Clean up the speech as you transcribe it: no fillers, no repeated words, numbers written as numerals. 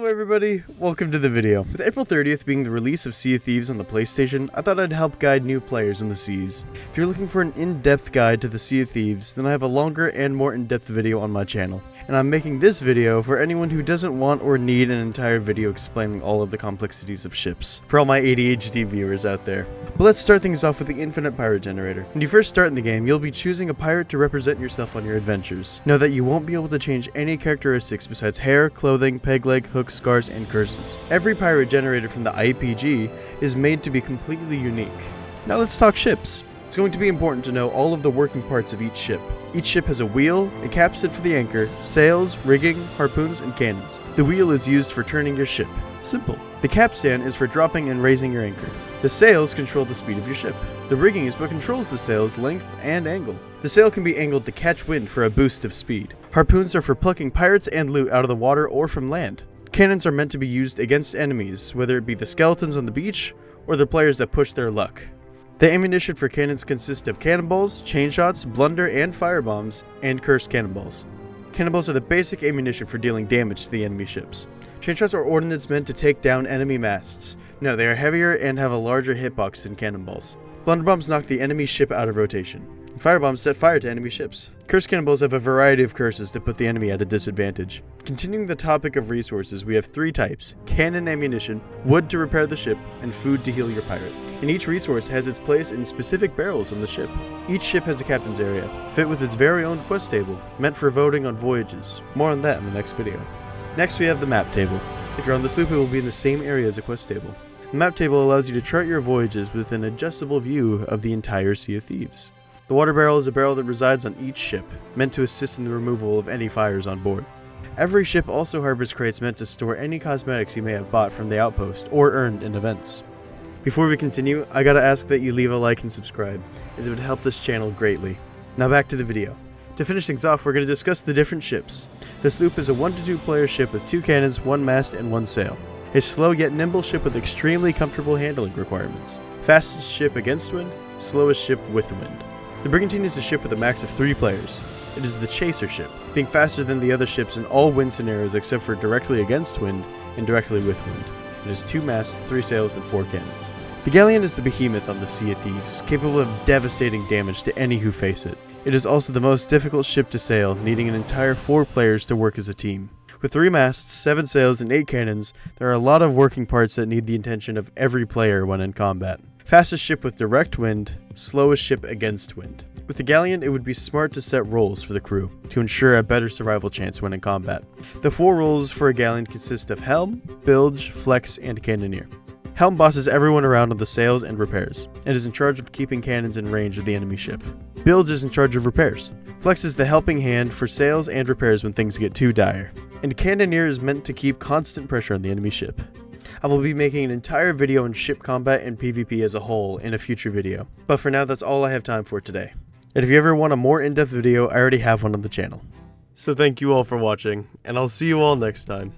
everybody, welcome to the video. With April 30th being the release of Sea of Thieves on the PlayStation, I thought I'd help guide new players in the seas. If you're looking for an in-depth guide to the Sea of Thieves, then I have a longer and more in-depth video on my channel. And I'm making this video for anyone who doesn't want or need an entire video explaining all of the complexities of ships. For all my ADHD viewers out there. But let's start things off with the infinite pirate generator. When you first start in the game, you'll be choosing a pirate to represent yourself on your adventures. Know that you won't be able to change any characteristics besides hair, clothing, peg leg, hooks, scars, and curses. Every pirate generated from the IPG is made to be completely unique. Now let's talk ships. It's going to be important to know all of the working parts of each ship. Each ship has a wheel, a capstan for the anchor, sails, rigging, harpoons, and cannons. The wheel is used for turning your ship. Simple. The capstan is for dropping and raising your anchor. The sails control the speed of your ship. The rigging is what controls the sail's length and angle. The sail can be angled to catch wind for a boost of speed. Harpoons are for plucking pirates and loot out of the water or from land. Cannons are meant to be used against enemies, whether it be the skeletons on the beach or the players that push their luck. The ammunition for cannons consists of cannonballs, chain shots, blunder and firebombs, and cursed cannonballs. Cannonballs are the basic ammunition for dealing damage to the enemy ships. Chain shots are ordnance meant to take down enemy masts. No, they are heavier and have a larger hitbox than cannonballs. Blunderbombs knock the enemy ship out of rotation. Firebombs set fire to enemy ships. Cursed cannonballs have a variety of curses to put the enemy at a disadvantage. Continuing the topic of resources, we have three types: cannon ammunition, wood to repair the ship, and food to heal your pirate. And each resource has its place in specific barrels on the ship. Each ship has a captain's area, fit with its very own quest table, meant for voting on voyages. More on that in the next video. Next we have the map table. If you're on the sloop, it will be in the same area as a quest table. The map table allows you to chart your voyages with an adjustable view of the entire Sea of Thieves. The water barrel is a barrel that resides on each ship, meant to assist in the removal of any fires on board. Every ship also harbors crates meant to store any cosmetics you may have bought from the outpost or earned in events. Before we continue, I gotta ask that you leave a like and subscribe, as it would help this channel greatly. Now back to the video. To finish things off, we're going to discuss the different ships. The sloop is a 1 to 2 player ship with 2 cannons, 1 mast, and 1 sail. A slow yet nimble ship with extremely comfortable handling requirements. Fastest ship against wind, slowest ship with wind. The Brigantine is a ship with a max of 3 players. It is the chaser ship, being faster than the other ships in all wind scenarios except for directly against wind and directly with wind. It has 2 masts, 3 sails, and 4 cannons. The galleon is the behemoth on the Sea of Thieves, capable of devastating damage to any who face it. It is also the most difficult ship to sail, needing an entire 4 players to work as a team. With 3 masts, 7 sails, and 8 cannons, there are a lot of working parts that need the attention of every player when in combat. Fastest ship with direct wind, slowest ship against wind. With the galleon, it would be smart to set roles for the crew, to ensure a better survival chance when in combat. The 4 roles for a galleon consist of helm, bilge, flex, and cannoneer. Helm bosses everyone around on the sails and repairs, and is in charge of keeping cannons in range of the enemy ship. Bilge is in charge of repairs. Flex is the helping hand for sails and repairs when things get too dire. And cannoneer is meant to keep constant pressure on the enemy ship. I will be making an entire video on ship combat and PvP as a whole in a future video, but for now that's all I have time for today. And if you ever want a more in-depth video, I already have one on the channel. So thank you all for watching, and I'll see you all next time.